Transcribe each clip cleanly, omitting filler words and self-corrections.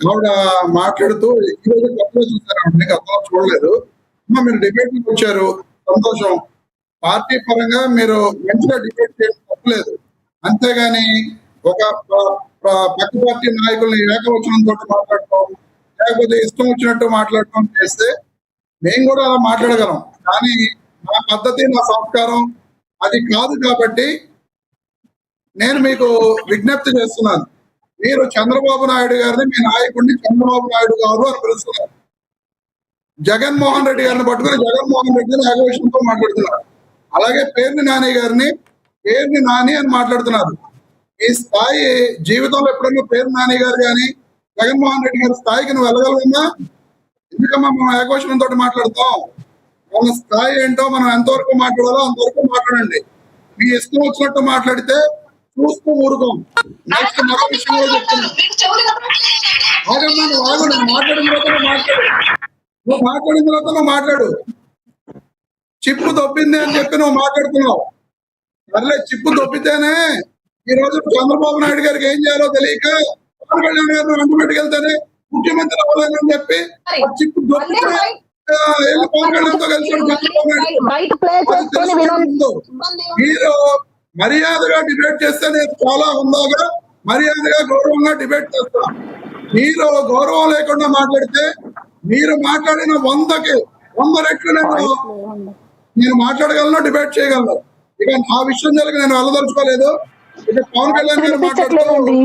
ఆవిడ మాట్లాడుతూ ఈరోజు కొత్తగా చూసారండి, గతంలో చూడలేదు. అమ్మా మీరు డిబేట్కి వచ్చారు, సంతోషం. పార్టీ పరంగా మీరు మంచిగా డిబేట్ చేయడం తప్పలేదు. అంతేగాని ఒక పక్క పార్టీ నాయకుల్ని ఏకవచనంతో మాట్లాడటం, లేకపోతే ఇష్టం వచ్చినట్టు మాట్లాడటం చేస్తే మేము కూడా అలా మాట్లాడగలం. కానీ నా పద్ధతి, నా సంస్కారం అది కాదు. కాబట్టి నేను మీకు విజ్ఞప్తి చేస్తున్నాను. మీరు చంద్రబాబు నాయుడు గారిని, మీ నాయకుడిని చంద్రబాబు నాయుడు గారు అని పిలుస్తున్నారు. జగన్మోహన్ రెడ్డి గారిని పట్టుకుని జగన్మోహన్ రెడ్డిని ఏకవచనంతో మాట్లాడుతున్నారు. అలాగే పేర్ని నాని గారిని పేర్ని నాని అని మాట్లాడుతున్నారు. ఈ స్థాయి జీవితంలో ఎప్పుడన్నా పేరు నాని గారు కానీ జగన్మోహన్ రెడ్డి గారి స్థాయికి నువ్వు వెళ్ళగలవమ్మా? ఎందుకమ్మా మనం ఏకవచనంతో మాట్లాడతాం? మన స్థాయి ఏంటో మనం ఎంతవరకు మాట్లాడాలో అంతవరకు మాట్లాడండి. మీ ఇష్టం వచ్చినట్టు మాట్లాడితే చూస్తూ ఊరుకోం. నెక్స్ట్ మరో విషయంలో చెప్తున్నా, ఆగమ్మా నువ్వు ఆగు, నేను మాట్లాడిన తర్వాత మాట్లాడు. నువ్వు మాట్లాడిన తర్వాత నువ్వు మాట్లాడు. చిప్పు దొబ్బింది అని చెప్పి నువ్వు మాట్లాడుతున్నావు. సర్లే, చిప్పు దొబ్బితేనే ఈ రోజు చంద్రబాబు నాయుడు గారికి ఏం చేయాలో తెలియక పవన్ కళ్యాణ్ గారిని వెంటబెట్టుకెళ్తేనే ముఖ్యమంత్రి అవ్వలేదని చెప్పి చిప్పు దొబ్బితే పవన్ కళ్యాణ్తో కలిసి మీరు మర్యాదగా డిబేట్ చేస్తే నేను చాలా హుందాగా మర్యాదగా గౌరవంగా డిబేట్ చేస్తా. మీరు గౌరవం లేకుండా మాట్లాడితే మీరు మాట్లాడిన 100 రెట్లు నేను మాట్లాడగలను, డిబేట్ చేయగలను. ఇక ఆ విషయం జరిగి నేను వెళ్ళదలుచుకోలేదు. ఇక పవన్ కళ్యాణ్ గారు మాట్లాడుతూ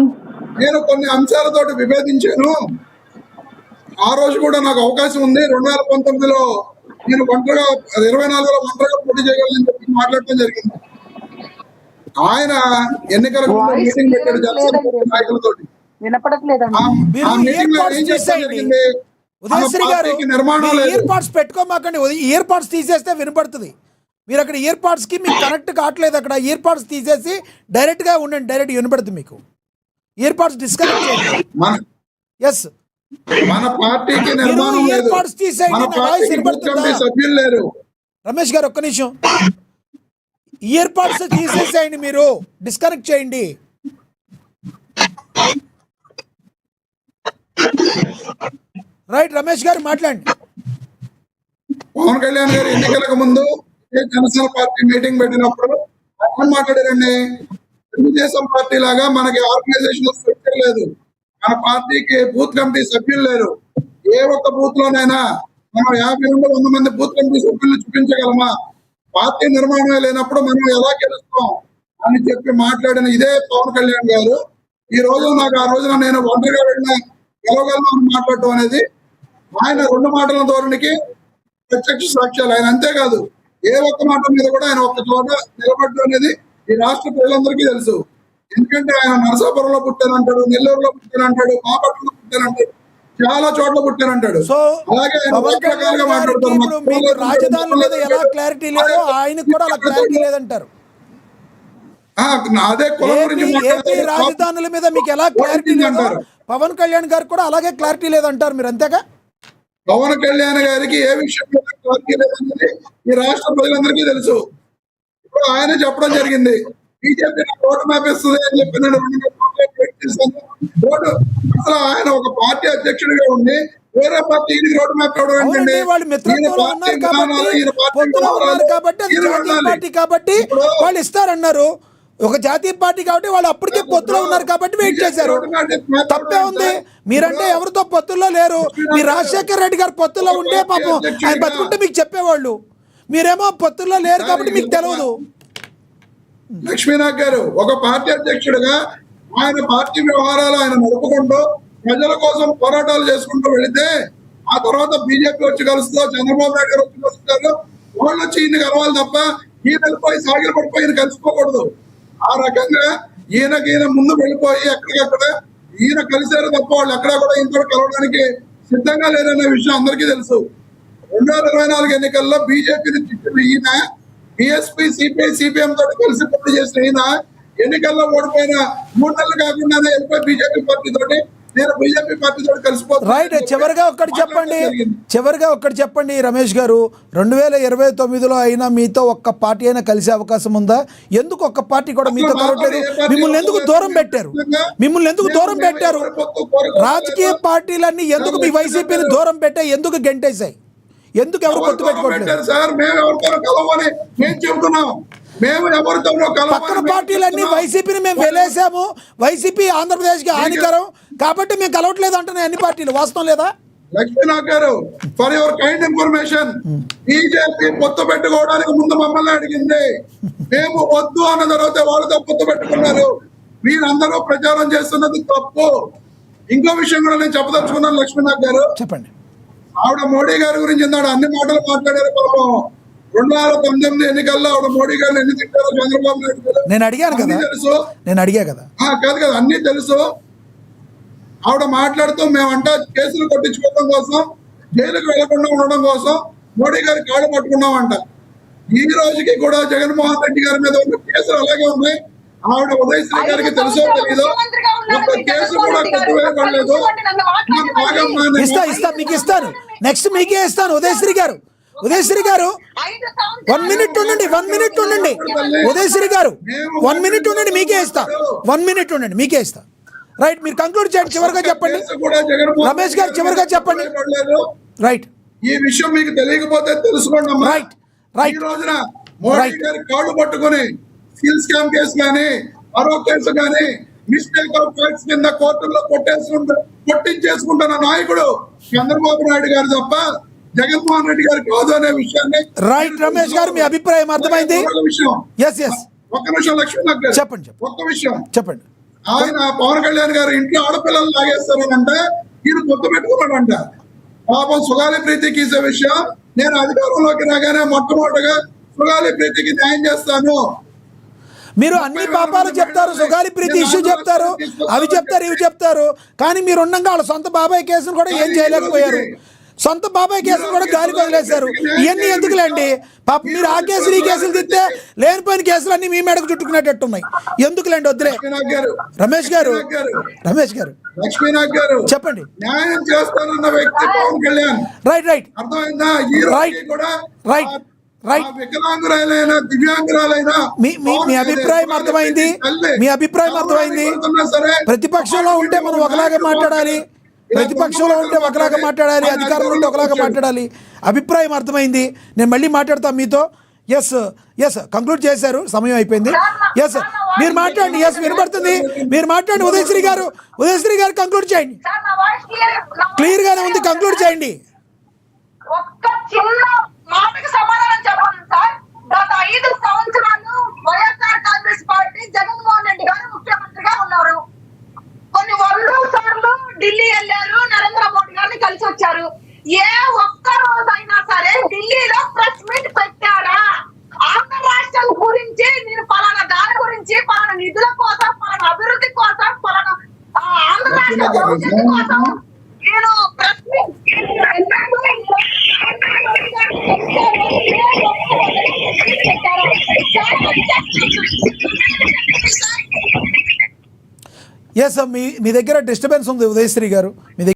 నేను కొన్ని అంశాలతోటి విభేదించాను. ఆ రోజు కూడా నాకు అవకాశం ఉంది. 2019లో నేను ఒంటరిగా 24లో ఒంటరిగా పోటీ చేయగలని చెప్పి మాట్లాడటం జరిగింది. ఆయన ఎన్నికల మీటింగ్ పెట్టాడు జనసేన నాయకులతో. ఉదయశ్రీ గారు ఇయర్ పాడ్స్ పెట్టుకోమాకండి, ఇయర్ పాడ్స్ తీసేస్తే వినపడుతుంది. మీరు అక్కడ ఇయర్ పాడ్స్ కి మీకు కనెక్ట్ కావట్లేదు. అక్కడ ఇయర్ పాడ్స్ తీసేసి డైరెక్ట్ గా ఉండండి, డైరెక్ట్ వినపడుతుంది మీకు. ఇయర్ పాడ్స్ డిస్కనెక్ట్ చేయండి. ఎస్, మన పార్టీకి నిర్మాణం ఇయర్ లేదు, పాడ్స్ తీసేయండి. నా వాయిస్ వినపడుతుందా? సభ్యులు లేరు. రమేష్ గారు ఒక్క నిమిషం, ఇయర్ పాడ్స్ తీసేసేయండి, మీరు డిస్కనెక్ట్ చేయండి. రైట్, రమేష్ గారు మాట్లాడండి. పవన్ కళ్యాణ్ గారు ఎన్నికలకు ముందు జనసేన పార్టీ మీటింగ్ పెట్టినప్పుడు ఆయన మాట్లాడారండి, తెలుగుదేశం పార్టీ లాగా మనకి ఆర్గనైజేషన్ స్ట్రక్చర్ లేదు, మన పార్టీకి బూత్ కమిటీ సభ్యులు లేరు. ఏ ఒక్క బూత్ లోనైనా మనం 50 నుండి 100 మంది బూత్ కమిటీ సభ్యులను చూపించగలమా? పార్టీ నిర్మాణమే లేనప్పుడు మనం ఎలా గెలుస్తాం అని చెప్పి మాట్లాడిన ఇదే పవన్ కళ్యాణ్ గారు ఈ రోజు నాకు ఆ రోజున నేను ఒంటరిగా వెళ్ళిన గెలవగలను అని మాట్లాడటం అనేది ఆయన 2 మాటల ధోరణికి ప్రత్యక్ష సాక్ష్యాలు. ఆయన అంతేకాదు, ఏ ఒక్క మాట మీద కూడా ఆయన ఒక్క చోట నిలబడ్డం అనేది ఈ రాష్ట్ర ప్రజలందరికీ తెలుసు. ఎందుకంటే ఆయన నరసాపురంలో పుట్టానంటాడు, నెల్లూరులో పుట్టానంటాడు, బాపట్లలో పుట్టానంటాడు, చాలా చోట్ల పుట్టానంటాడు. సో అలాగే రాజధాని మీద ఎలా క్లారిటీ లేదో ఆయనకు కూడా అలా క్లారిటీ లేదంటారు. అదే కులం గురించి రాజధానుల మీద మీకు ఎలా క్లారిటీ లేదో పవన్ కళ్యాణ్ గారు కూడా అలాగే క్లారిటీ లేదంటారు మీరు, అంతేగా? పవన్ కళ్యాణ్ గారికి ఏ విషయం మీద క్లారిటీ లేదన్నది ఈ రాష్ట్ర ప్రజలందరికీ తెలుసు. ఇప్పుడు ఆయన చెప్పడం జరిగింది, బీజేపీ రోడ్ మ్యాప్ ఇస్తుంది అని చెప్పి నేను రోడ్డు. అసలు ఆయన ఒక పార్టీ అధ్యక్షుడిగా ఉండి వేరే పార్టీకి రోడ్ మ్యాప్ ఇవ్వడం ఏంటండి? కాబట్టి వాళ్ళు ఇస్తారన్నారు. ఒక జాతీయ పార్టీ కాబట్టి వాళ్ళు అప్పటికే పొత్తులో ఉన్నారు కాబట్టి వెయిట్ చేశారు. తప్పే ఉంది. మీరంటే ఎవరితో పొత్తుల్లో లేరు. మీ రాజశేఖర్ రెడ్డి గారు పొత్తులో ఉంటే పాపం ఆయన బతుకుంటే మీకు చెప్పేవాళ్ళు. మీరేమో పొత్తుల్లో లేరు కాబట్టి మీకు తెలియదు. లక్ష్మీనాథ్ గారు ఒక పార్టీ అధ్యక్షుడిగా ఆయన పార్టీ వ్యవహారాలు ఆయన నడుపుకుంటూ ప్రజల కోసం పోరాటాలు చేసుకుంటూ వెళితే ఆ తర్వాత బీజేపీ వచ్చి కలుస్తా, చంద్రబాబు నాయుడు గారు వచ్చి కలుస్తారు, వాళ్ళు వచ్చి ఈయన కలవాలి తప్ప ఈయన వెళ్ళిపోయి సాగిల పడిపోయి ఈయన కలిసిపోకూడదు. ఆ రకంగా ఈయన ముందు వెళ్ళిపోయి ఎక్కడికక్కడ ఈయన కలిశారు తప్ప వాళ్ళు ఎక్కడా కూడా ఈయనతో కలవడానికి సిద్ధంగా లేరనే విషయం అందరికీ తెలుసు. 2024 ఎన్నికల్లో బీజేపీని తిట్టిన ఈయన, బీఎస్పీ, సిపిఐ, సిపిఎం తోటి కలిసి పోటీ చేసిన ఈయన ఎన్నికల్లో ఓడిపోయిన 3 నెలలు కాకుండానే వెళ్ళిపోయి బీజేపీ పార్టీ తోటి నేను బీజేపీ పార్టీతో కలిసిపోతాను. రైట్. చివరిగా ఒక్కటి చెప్పండి రమేష్ గారు, 2029లో అయినా మీతో ఒక్క పార్టీ అయినా కలిసే అవకాశం ఉందా? ఎందుకు ఒక్క పార్టీ కూడా మీతో కలవట్లేదు? మిమ్మల్ని ఎందుకు దూరం పెట్టారు? రాజకీయ పార్టీలన్నీ ఎందుకు మీ వైసీపీని దూరం పెట్టాయి? ఎందుకు గెంటేశాయి? ఎందుకు ఎవరు పొత్తు పెట్టుకోవట్లేదు? సార్ మేము ఎవరితో కలవని మేము చెబుతున్నాం. మేము ఎవరితో పక్కన పార్టీలన్నీ వైసీపీని మేము వెలేసాము, వైసీపీ ఆంధ్రప్రదేశ్కి హానికరం కాబట్టి మేము కలవట్లేదు అంటున్నాయి అన్ని పార్టీలు. వాస్తవం లేదా? లక్ష్మీనాథ్ గారు, for your kind information, BJP పొత్తు పెట్టుకోవడానికి ముందు మమ్మల్ని అడిగింది. మేము వద్దు అన్న తర్వాత వాళ్ళతో పొత్తు పెట్టుకున్నారు. మీరందరూ ప్రచారం చేస్తున్నది తప్పు. ఇంకో విషయం కూడా నేను చెప్పదలుచుకున్నాను లక్ష్మీనాథ్ గారు. చెప్పండి. ఆవిడ మోడీ గారి గురించి ఇందాడు అన్ని మాటలు మాట్లాడారు. పాపం 2019 ఎన్నికల్లో ఆవిడ మోడీ గారిని ఎన్ని తిట్టారో చంద్రబాబు నాయుడు గారు నేను అడిగాను కదా. కాదు కదా, అన్ని తెలుసు. ఆవిడ మాట్లాడుతూ మేమంట కేసులు కొట్టించుకోవడం కోసం, జైలుకు వెళ్లకుండా ఉండడం కోసం మోడీ గారి కాళ్ళు పట్టుకున్నామంట. ఈ రోజుకి కూడా జగన్మోహన్ రెడ్డి గారి మీద ఉన్న కేసులు అలాగే ఉన్నాయి. ఆవిడ ఉదయశ్రీ గారికి తెలుసో తెలీదో ఒక కేసు కూడా కొట్టివేయబడలేదు. మీకు ఇస్తాను, నెక్స్ట్ మీకే ఇస్తాను. ఉదయశ్రీ గారు 1 మినిట్ ఉండండి. ఉదయశ్రీ గారు 1 మినిట్ ఉండండి, మీకే ఇస్తా. రైట్, మీరు కంక్లూడ్ చేయండి. చివరిగా చెప్పండి రమేష్ గారు, చివరిగా చెప్పండి. రైట్, ఈ విషయం మీకు తెలియకపోతే తెలుసుకోండి. రైట్. ఈ రోజున మోడీ గారి కాళ్ళు పట్టుకుని స్కిల్ స్కామ్ కేసు కానీ మరో కేసు కానీ మిస్టేక్ ఆఫ్ ఫ్యాక్ట్స్ కింద కోర్టుల్లో కొట్టించేసుకుంటున్న నాయకుడు చంద్రబాబు నాయుడు గారు తప్ప జగన్మోహన్ రెడ్డి గారు కాదు అనే విషయాన్ని. రైట్ రమేష్ గారు, మీ అభిప్రాయం అర్థమైంది. ఒక్క నిమిషం లక్ష్మీనాథ్ గారు, చెప్పండి. ఒక్క విషయం చెప్పండి. ఆయన పవన్ కళ్యాణ్ గారు ఇంట్లో ఆడపిల్లలు లాగేస్తారనంటే ఈయన పొత్తు పెట్టుకున్నాడంట. పాపం సుగాలి ప్రీతికి ఇచ్చే విషయం, నేను అధికారంలోకి రాగానే మొట్టమొదటిగా సుగాలి ప్రీతికి న్యాయం చేస్తాను. మీరు అన్ని పాపాలు చెప్తారు, సుగాలి ప్రీతి ఇష్యూ చెప్తారు, అవి చెప్తారు, ఇవి చెప్తారు, కానీ మీరు ఉండగా వాళ్ళ సొంత బాబాయ్ కేసును కూడా ఏం చేయలేకపోయారు. సొంత బాబాయ్ కేసులు కూడా గాలికి వదిలేశారు. ఇవన్నీ ఎందుకులేండి? పాప మీరు ఆ కేసులు ఈ కేసులు తిస్తే లేనిపోయిన కేసులు అన్ని మీ మెడకు చుట్టుకునేటట్టున్నాయి. ఎందుకులేండి, వద్దులే. రమేష్ గారు లక్ష్మీనాథ్ గారు చెప్పండి. న్యాయం చేస్తానన్న వ్యక్తి పవన్ కళ్యాణ్. రైట్. అర్థమైందా? ఈ రోజు కూడా వికలాంగులైనా దివ్యాంగురాలైనా మీ అభిప్రాయం అర్థమైంది. ప్రతిపక్షంలో ఉంటే మనం ఒకలాగా మాట్లాడాలి, అధికారంలో ఉంటే ఒకలాగా మాట్లాడాలి. అభిప్రాయం అర్థమైంది. నేను మళ్ళీ మాట్లాడతాను మీతో. ఎస్ కంక్లూడ్ చేశారు, సమయం అయిపోయింది. ఎస్ మీరు మాట్లాడండి. ఎస్ వినపడుతుంది, మీరు మాట్లాడండి. ఉదయశ్రీ గారు కంక్లూడ్ చేయండి. క్లియర్ గానే ఉంది, కంక్లూడ్ చేయండి. ఒక్క చిన్న మాటకి సమాధానం చెప్పండి సార్. గత 5 సంవత్సరాలు వైఎస్ఆర్ కాంగ్రెస్ పార్టీ జగన్మోహన్ రెడ్డి గారు ముఖ్యమంత్రిగా ఉన్నారు. కొన్ని 100 సార్లు ఢిల్లీ వెళ్ళారు, నరేంద్ర మోడీ గారిని కలిసి వచ్చారు. ఏ ఒక్క రోజైనా సరే ఢిల్లీలో ప్రెస్ మీట్ పెట్టారా? ఆంధ్ర రాష్ట్రం గురించి, నేను పలానా దాని గురించి, పలానా నిధుల కోసం, పలానా అభివృద్ధి కోసం, పలానా ఆంధ్ర రాష్ట్ర భవిష్యత్తు కోసం నేను ప్రెస్ మీట్ ఎస్ మీ దగ్గర డిస్టర్బెన్స్ ఉంది ఉదయశ్రీ గారు. మీ